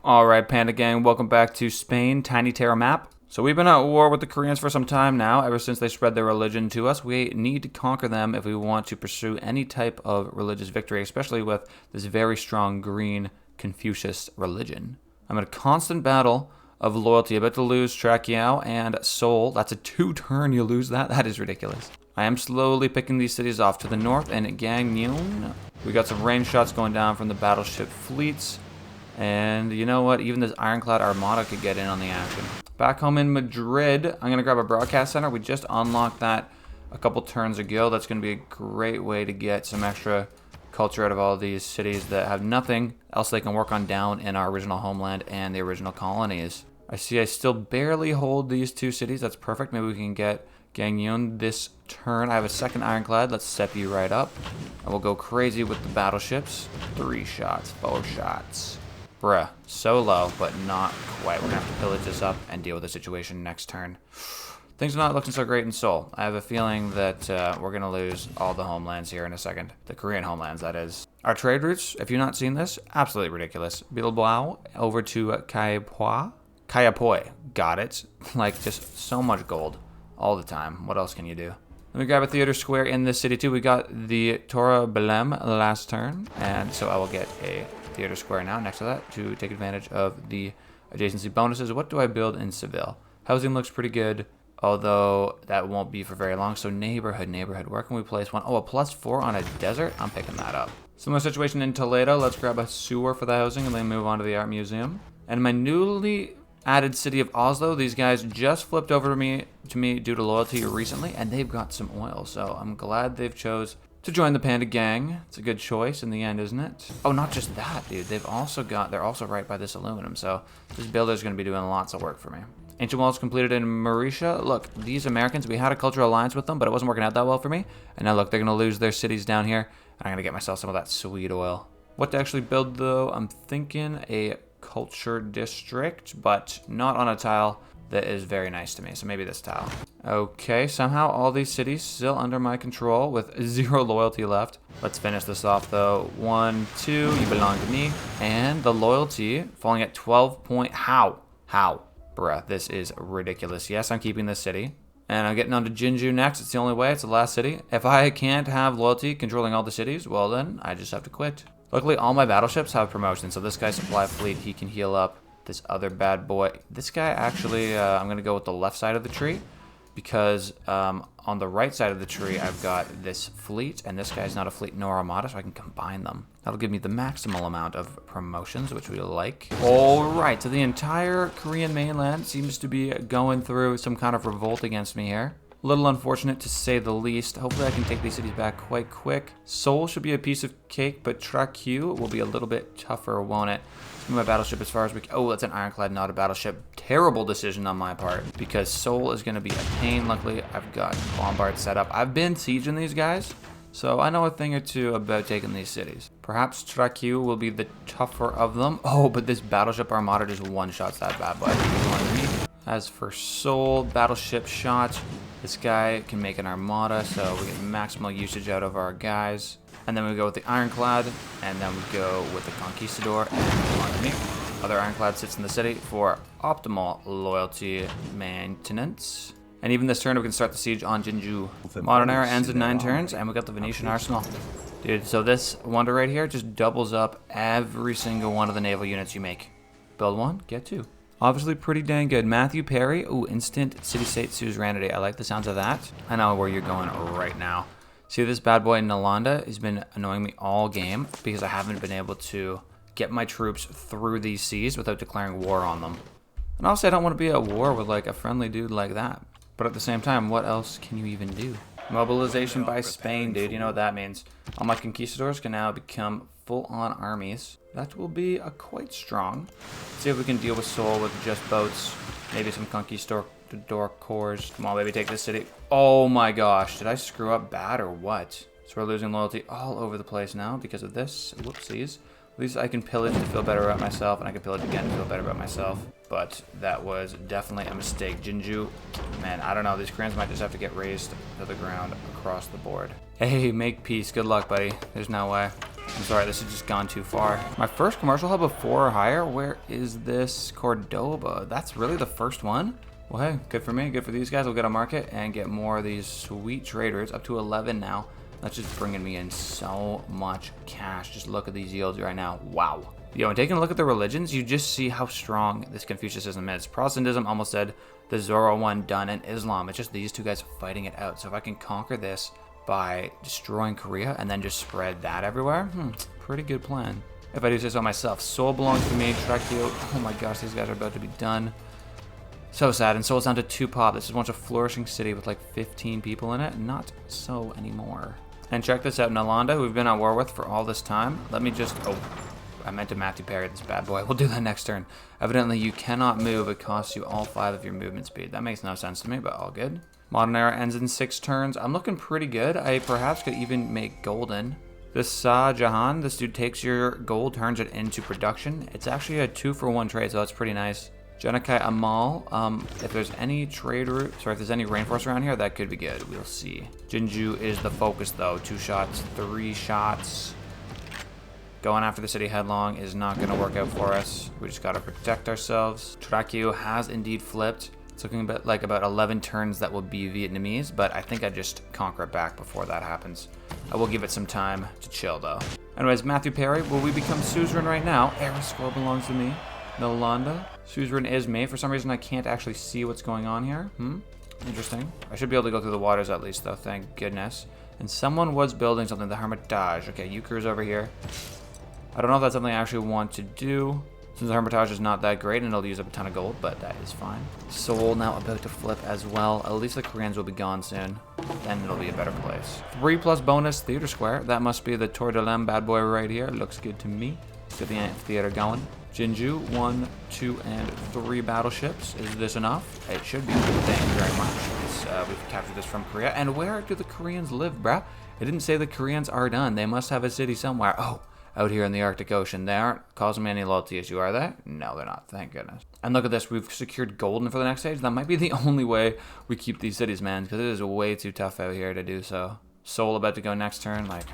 Alright, Panda Gang, welcome back to Spain, Tiny Terra Map. So we've been at war with the Koreans for some time now, ever since they spread their religion to us. We need to conquer them if we want to pursue any type of religious victory, especially with this very strong green Confucius religion. I'm in a constant battle of loyalty. About to lose Trakiao and Seoul. That's a 2-turn you lose that? That is ridiculous. I am slowly picking these cities off. To the north and Gangneung. We got some range shots going down from the battleship fleets. And you know what? Even this ironclad armada could get in on the action. Back home in Madrid, I'm going to grab a broadcast center. We just unlocked that a couple turns ago. That's going to be a great way to get some extra culture out of all these cities that have nothing else they can work on down in our original homeland and the original colonies. I see I still barely hold these two cities. That's perfect. Maybe we can get Gangneung this turn. I have a second ironclad. Let's step you right up. And we'll go crazy with the battleships. 3 shots, 4 shots. Bruh, so low, but not quite. We're gonna have to pillage this up and deal with the situation next turn. Things are not looking so great in Seoul. I have a feeling that we're gonna lose all the homelands here in a second. The Korean homelands, that is. Our trade routes, if you've not seen this, absolutely ridiculous. Bilbao over to Kayapoi. Got it. Like, just so much gold all the time. What else can you do? Let me grab a theater square in this city too. We got the Torre Belém last turn, and so I will get a theater square now next to that to take advantage of the adjacency bonuses. What do I build in Seville? Housing looks pretty good, although that won't be for very long. So neighborhood. Where can we place one? Oh, a +4 on a desert? I'm picking that up. Similar situation in Toledo. Let's grab a sewer for the housing and then move on to the art museum. And my newly added city of Oslo, these guys just flipped over to me due to loyalty recently, and they've got some oil. So I'm glad they've chose to join the Panda Gang. It's a good choice in the end, isn't it? Oh, not just that, dude. They're also right by this aluminum, so this builder's going to be doing lots of work for me. Ancient walls completed in Mauritius. Look, these Americans, we had a cultural alliance with them, but it wasn't working out that well for me. And now look, they're going to lose their cities down here, and I'm going to get myself some of that sweet oil. What to actually build, though? I'm thinking a culture district, but not on a tile that is very nice to me, so maybe this tile. Okay, somehow all these cities still under my control with 0 loyalty left. Let's finish this off though. 1, 2, you belong to me. And the loyalty falling at 12 point. How? Bruh, this is ridiculous. Yes, I'm keeping this city. And I'm getting on to Jinju next. It's the only way, it's the last city. If I can't have loyalty controlling all the cities, well then, I just have to quit. Luckily, all my battleships have promotion, so this guy's supply fleet, he can heal up this other bad boy. This guy actually, I'm going to go with the left side of the tree because on the right side of the tree, I've got this fleet, and this guy's not a fleet nor armada, so I can combine them. That'll give me the maximal amount of promotions, which we like. All right, so the entire Korean mainland seems to be going through some kind of revolt against me here. A little unfortunate to say the least. Hopefully I can take these cities back quite quick. Seoul should be a piece of cake, but Trakiao will be a little bit tougher, won't it? My battleship as far as we can. Oh, that's an ironclad, not a battleship. Terrible decision on my part because Seoul is going to be a pain. Luckily, I've got bombard set up. I've been sieging these guys, so I know a thing or two about taking these cities. Perhaps Trakiao will be the tougher of them. Oh, but this battleship armada just one-shots that bad boy. As for Seoul, battleship shots, this guy can make an armada, so we get maximal usage out of our guys. And then we go with the ironclad, and then we go with the conquistador and me. Other ironclad sits in the city for optimal loyalty maintenance. And even this turn, we can start the siege on Jinju. Modern era ends in 9 turns, and we got the Venetian arsenal. Dude, so this wonder right here just doubles up every single one of the naval units you make. Build 1, get 2. Obviously pretty dang good. Matthew Perry, ooh, instant city-state suzerainty. I like the sounds of that. I know where you're going right now. See this bad boy Nalanda has been annoying me all game because I haven't been able to get my troops through these seas without declaring war on them. And also I don't want to be at war with like a friendly dude like that. But at the same time, what else can you even do? Mobilization by Spain, dude. You know what that means. All my conquistadors can now become full-on armies. That will be quite strong. Let's see if we can deal with Seoul with just boats. Maybe some conquistador cores. Come on, baby, take this city. Oh my gosh, did I screw up bad or what? So we're losing loyalty all over the place now because of this. Whoopsies. At least I can pillage to feel better about myself, and I can pillage again to feel better about myself. But that was definitely a mistake. Jinju, man, I don't know. These Koreans might just have to get razed to the ground across the board. Hey, make peace. Good luck, buddy. There's no way. I'm sorry, this has just gone too far. My first commercial hub of 4 or higher? Where is this Cordoba? That's really the first one? Well, hey, good for me, good for these guys. We'll get a market and get more of these sweet traders, up to 11 now. That's just bringing me in so much cash. Just look at these yields right now. Wow. Yo, and taking a look at the religions, you just see how strong this Confucianism is. Protestantism almost dead, the Zoro one done, and Islam. It's just these two guys fighting it out. So if I can conquer this by destroying Korea and then just spread that everywhere, pretty good plan. If I do say so myself. Seoul belongs to me. Trakio. Oh my gosh, these guys are about to be done. So sad. And Seoul's down to 2 pop. This is once a flourishing city with like 15 people in it. Not so anymore. And check this out, Nalanda, who we've been at war with for all this time. Let me just, I meant to Matthew parry this bad boy. We'll do that next turn. Evidently, you cannot move. It costs you all 5 of your movement speed. That makes no sense to me, but all good. Modern era ends in 6 turns. I'm looking pretty good. I perhaps could even make golden. This Shah Jahan, this dude takes your gold, turns it into production. It's actually a 2-for-1 trade, so that's pretty nice. Janakai Amal, if there's any trade route, sorry, if there's any rainforest around here, that could be good. We'll see. Jinju is the focus, though. 2 shots, 3 shots. Going after the city headlong is not going to work out for us. We just got to protect ourselves. Trakio has indeed flipped. It's looking a bit like about 11 turns that will be Vietnamese, but I think I just conquer it back before that happens. I will give it some time to chill, though. Anyways, Matthew Perry, will we become suzerain right now? Eriscore belongs to me. Nolanda. Suzerain is me. For some reason, I can't actually see what's going on here. Interesting. I should be able to go through the waters at least, though. Thank goodness. And someone was building something. The Hermitage. Okay, Euchre's over here. I don't know if that's something I actually want to do, since the Hermitage is not that great and it'll use up a ton of gold, but that is fine. Seoul now about to flip as well. At least the Koreans will be gone soon. Then it'll be a better place. 3+ bonus theater square. That must be the Tour de Lem bad boy right here. Looks good to me. Let's get the amphitheater going. Jinju, 1, 2, and 3 battleships. Is this enough? It should be. Thank you very much. We've captured this from Korea. And where do the Koreans live, bruh? It didn't say the Koreans are done. They must have a city somewhere. Oh, out here in the Arctic Ocean. They aren't causing me any loyalty issue, are they? No, they're not. Thank goodness. And look at this. We've secured golden for the next stage. That might be the only way we keep these cities, man, because it is way too tough out here to do so. Seoul about to go next turn. Like,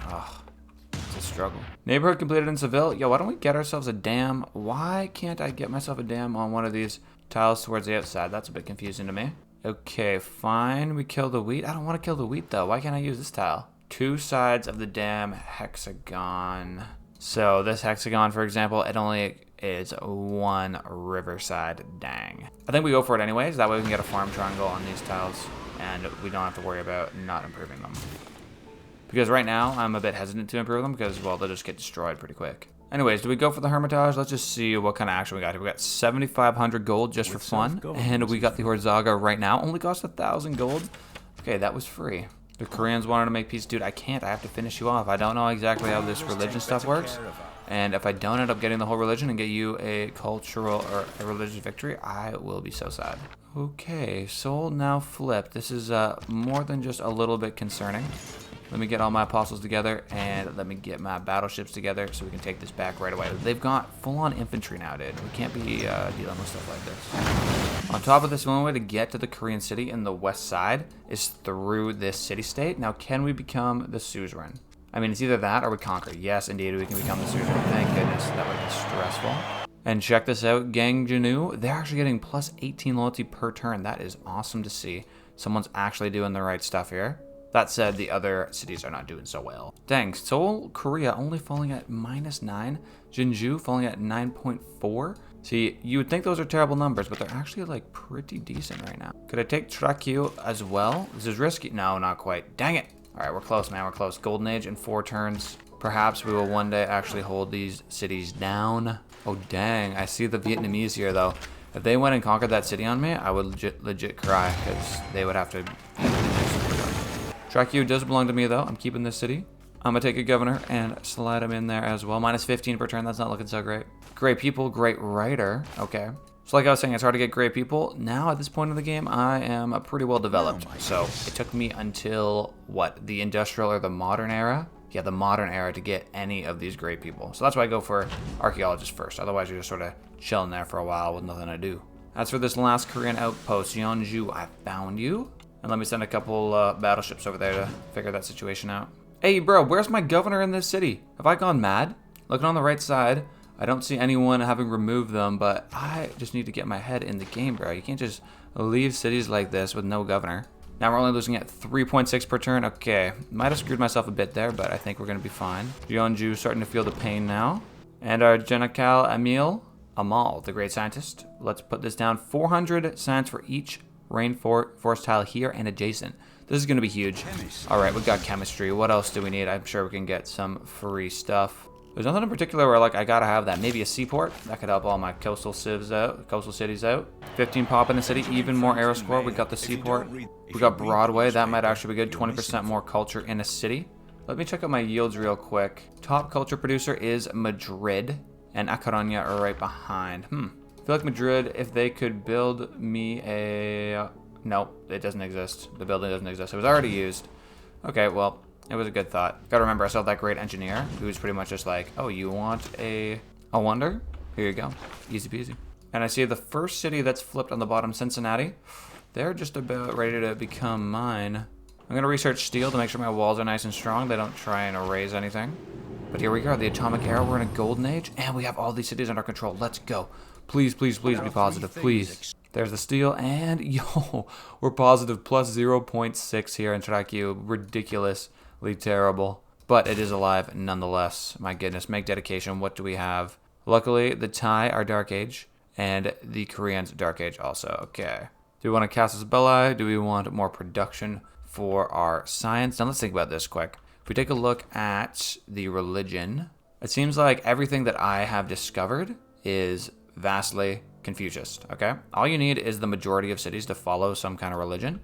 it's a struggle. Neighborhood completed in Seville. Yo, why don't we get ourselves a dam? Why can't I get myself a dam on one of these tiles towards the outside? That's a bit confusing to me. Okay, fine. We kill the wheat. I don't want to kill the wheat, though. Why can't I use this tile? 2 sides of the dam hexagon. So this hexagon, for example, it only is 1 riverside. Dang. I think we go for it anyways. That way we can get a farm triangle on these tiles, and we don't have to worry about not improving them. Because right now, I'm a bit hesitant to improve them because, well, they'll just get destroyed pretty quick. Anyways, do we go for the Hermitage? Let's just see what kind of action we got here. We got 7,500 gold just for fun, and we got the Horzaga right now. Only cost 1,000 gold. Okay, that was free. The Koreans wanted to make peace. Dude, I can't. I have to finish you off. I don't know exactly how this religion stuff works. And if I don't end up getting the whole religion and get you a cultural or a religious victory, I will be so sad. Okay, Seoul now flipped. This is more than just a little bit concerning. Let me get all my apostles together, and let me get my battleships together so we can take this back right away. They've got full-on infantry now, dude. We can't be dealing with stuff like this. On top of this, the only way to get to the Korean city in the west side is through this city-state. Now, can we become the suzerain? I mean, it's either that or we conquer. Yes, indeed, we can become the suzerain. Thank goodness. That would be stressful. And check this out, Gangjinu. They're actually getting plus 18 loyalty per turn. That is awesome to see. Someone's actually doing the right stuff here. That said, the other cities are not doing so well. Dang, Seoul, Korea only falling at -9. Jinju falling at 9.4. See, you would think those are terrible numbers, but they're actually like pretty decent right now. Could I take Trakio as well? This is risky. No, not quite. Dang it. All right, we're close, man. We're close. Golden Age in 4 turns. Perhaps we will one day actually hold these cities down. Oh, dang. I see the Vietnamese here, though. If they went and conquered that city on me, I would legit cry because they would have to... Trakio does belong to me, though. I'm keeping this city. I'm going to take a governor and slide him in there as well. -15 per turn. That's not looking so great. Great people, great writer. Okay. So like I was saying, it's hard to get great people. Now, at this point in the game, I am pretty well developed. So it took me until, what, the industrial or the modern era? Yeah, the modern era to get any of these great people. So that's why I go for archaeologists first. Otherwise, you're just sort of chilling there for a while with nothing to do. As for this last Korean outpost, Yeonju, I found you. And let me send a couple battleships over there to figure that situation out. Hey, bro, where's my governor in this city? Have I gone mad? Looking on the right side, I don't see anyone having removed them, but I just need to get my head in the game, bro. You can't just leave cities like this with no governor. Now we're only losing at 3.6 per turn. Okay, might have screwed myself a bit there, but I think we're going to be fine. Yeonju starting to feel the pain now. And our General Amal, the great scientist. Let's put this down. 400 science for each rainforest tile here and adjacent. This is going to be huge. All right, we got chemistry. What else do we need? I'm sure we can get some free stuff. There's nothing in particular where, like, I gotta have that. Maybe a seaport. That could help all my coastal cities out. 15 pop in the city, even more arrow score. We got the seaport. We got Broadway. That might actually be good. 20% more culture in a city. Let me check out my yields real quick. Top culture producer is Madrid, and A Coruña are right behind. I feel like Madrid, if they could build me a... Nope, it doesn't exist. The building doesn't exist. It was already used. Okay, well... It was a good thought. Gotta remember, I saw that great engineer who's pretty much just like, oh, you want a wonder? Here you go. Easy peasy. And I see the first city that's flipped on the bottom, Cincinnati. They're just about ready to become mine. I'm gonna research steel to make sure my walls are nice and strong. They don't try and erase anything. But here we go, the atomic era. We're in a golden age, and we have all these cities under control. Let's go. Please, please, please be positive, please. There's the steel, and yo, we're positive, plus 0.6 here in Trakyu. Ridiculous. Terrible, but it is alive nonetheless. My goodness, make dedication. What do we have? Luckily, the Thai are Dark Age, and the Koreans Dark Age also. Okay. Do we want to Casus Belli? Do we want more production for our science? Now let's think about this quick. If we take a look at the religion, it seems like everything that I have discovered is vastly Confucius. Okay. All you need is the majority of cities to follow some kind of religion.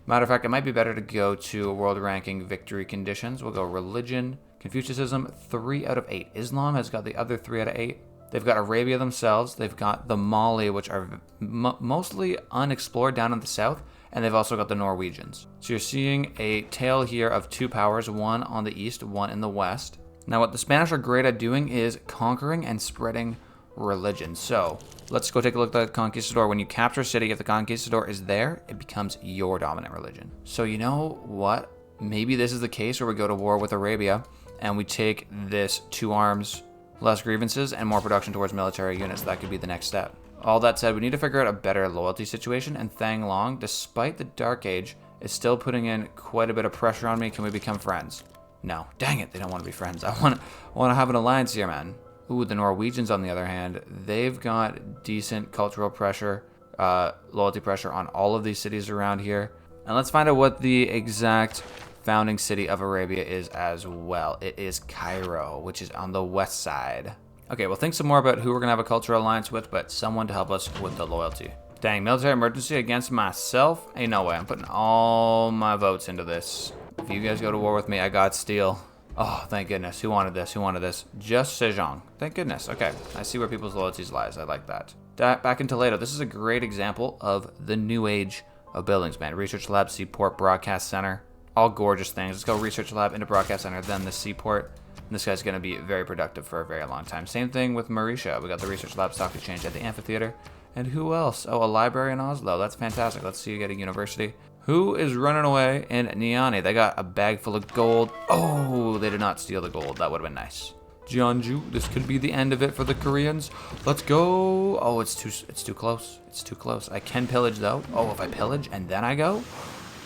Matter of fact, it might be better to go to world ranking victory conditions. We'll go religion, Confucianism, 3 out of 8. Islam has got the other 3 out of 8. They've got Arabia themselves. They've got the Mali, which are mostly unexplored down in the south. And they've also got the Norwegians. So you're seeing a tale here of 2 powers, one on the east, one in the west. Now what the Spanish are great at doing is conquering and spreading religion. So let's go take a look at the Conquistador. When you capture a city, if the Conquistador is there, it becomes your dominant religion. So you know what? Maybe this is the case where we go to war with Arabia and we take this 2 arms, less grievances, and more production towards military units. That could be the next step. All that said, we need to figure out a better loyalty situation, and Thang Long, despite the Dark Age, is still putting in quite a bit of pressure on me. Can we become friends? No. Dang it, they don't want to be friends. I want to have an alliance here, man. Ooh, the Norwegians, on the other hand, they've got decent cultural pressure, loyalty pressure on all of these cities around here. And let's find out what the exact founding city of Arabia is as well. It is Cairo, which is on the west side. Okay, we'll think some more about who we're going to have a cultural alliance with, but someone to help us with the loyalty. Dang, military emergency against myself? Ain't no way. I'm putting all my votes into this. If you guys go to war with me, I got steel. Oh, thank goodness. Who wanted this? Who wanted this? Just Sejong. Thank goodness. Okay, I see where people's loyalties lies. I like that. Back in Toledo, this is a great example of the new age of buildings, man. Research lab, seaport, broadcast center. All gorgeous things. Let's go research lab into broadcast center, then the seaport. And this guy's going to be very productive for a very long time. Same thing with Mauritia. We got the research lab, stock exchange at the amphitheater. And who else? Oh, a library in Oslo. That's fantastic. Let's see you get a university. Who is running away in Enine? They got a bag full of gold. Oh, they did not steal the gold. That would have been nice. Jeonju, this could be the end of it for the Koreans. Let's go. Oh, it's too close. It's too close. I can pillage though. Oh, if I pillage and then I go.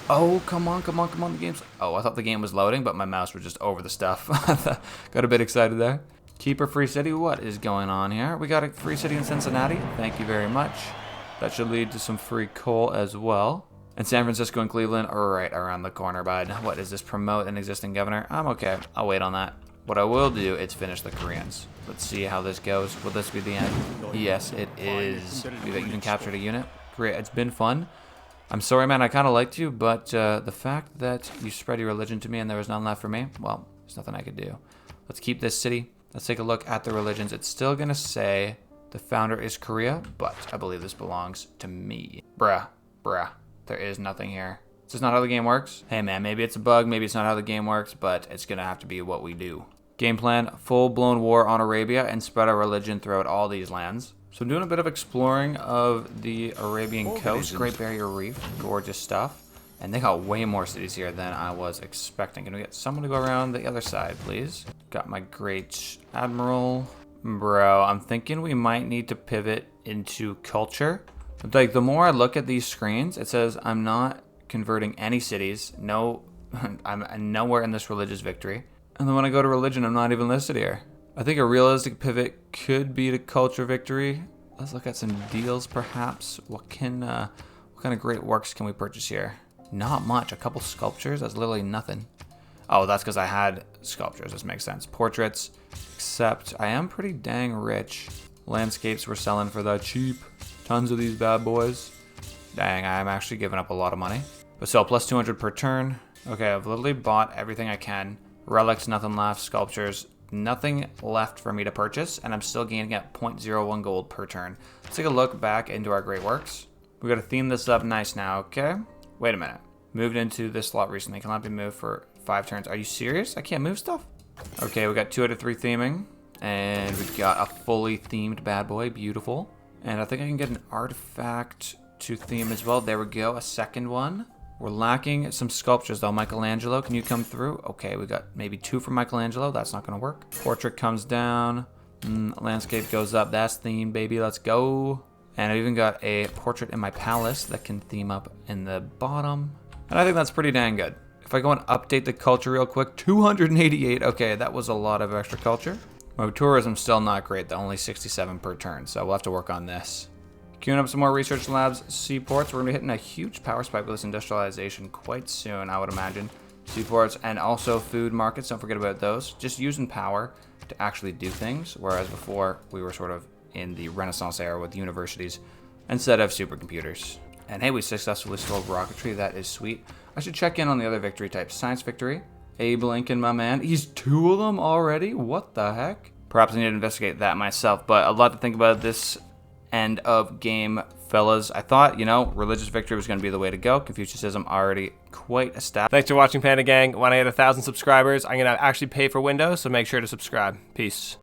Oh, come on, come on, come on. The game's... Oh, I thought the game was loading, but my mouse was just over the stuff. Got a bit excited there. Keeper free city. What is going on here? We got a free city in Cincinnati. Thank you very much. That should lead to some free coal as well. And San Francisco and Cleveland are right around the corner, bud. What is this? Promote an existing governor? I'm okay. I'll wait on that. What I will do is finish the Koreans. Let's see how this goes. Will this be the end? Yes, it is. We've even captured a unit. Great. It's been fun. I'm sorry, man. I kind of liked you, but the fact that you spread your religion to me and there was none left for me, well, there's nothing I could do. Let's keep this city. Let's take a look at the religions. It's still going to say the founder is Korea, but I believe this belongs to me. Bruh. There is nothing here. This is not how the game works. Hey man, maybe it's a bug, maybe it's not how the game works, but it's gonna have to be what we do. Game plan, full-blown war on Arabia and spread our religion throughout all these lands. So I'm doing a bit of exploring of the Arabian coast. Great Barrier Reef, gorgeous stuff. And they got way more cities here than I was expecting. Can we get someone to go around the other side, please? Got my great admiral. Bro, I'm thinking we might need to pivot into culture. Like, the more I look at these screens, it says I'm not converting any cities. No, I'm nowhere in this religious victory. And then when I go to religion, I'm not even listed here. I think a realistic pivot could be to culture victory. Let's look at some deals, perhaps. What kind of great works can we purchase here? Not much. A couple sculptures. That's literally nothing. Oh, that's because I had sculptures. This makes sense. Portraits, except I am pretty dang rich. Landscapes we're selling for the cheap. Tons of these bad boys. Dang, I'm actually giving up a lot of money. But still, plus 200 per turn. Okay, I've literally bought everything I can. Relics, nothing left. Sculptures, nothing left for me to purchase. And I'm still gaining at 0.01 gold per turn. Let's take a look back into our great works. We got to theme this up nice now, okay? Wait a minute. Moved into this slot recently. Cannot be moved for 5 turns. Are you serious? I can't move stuff? Okay, we got 2 out of 3 theming. And we got a fully themed bad boy. Beautiful. And I think I can get an artifact to theme as well. There we go. A second one. We're lacking some sculptures though. Michelangelo, can you come through? Okay, we got maybe 2 from Michelangelo. That's not going to work. Portrait comes down. Landscape goes up. That's themed, baby. Let's go. And I've even got a portrait in my palace that can theme up in the bottom. And I think that's pretty dang good. If I go and update the culture real quick, 288. Okay, that was a lot of extra culture. My tourism's still not great, though, only 67 per turn, so we'll have to work on this. Queuing up some more research labs, seaports. We're going to be hitting a huge power spike with this industrialization quite soon, I would imagine. Seaports and also food markets, don't forget about those. Just using power to actually do things, whereas before we were sort of in the Renaissance era with universities instead of supercomputers. And hey, we successfully sold rocketry. That is sweet. I should check in on the other victory types. Science victory. Abe Lincoln, my man. He's 2 of them already? What the heck? Perhaps I need to investigate that myself, but a lot to think about this end of game, fellas. I thought, you know, religious victory was going to be the way to go. Confucianism already quite established. Thanks for watching, Panda Gang. When I hit 1,000 subscribers, I'm going to actually pay for Windows, so make sure to subscribe. Peace.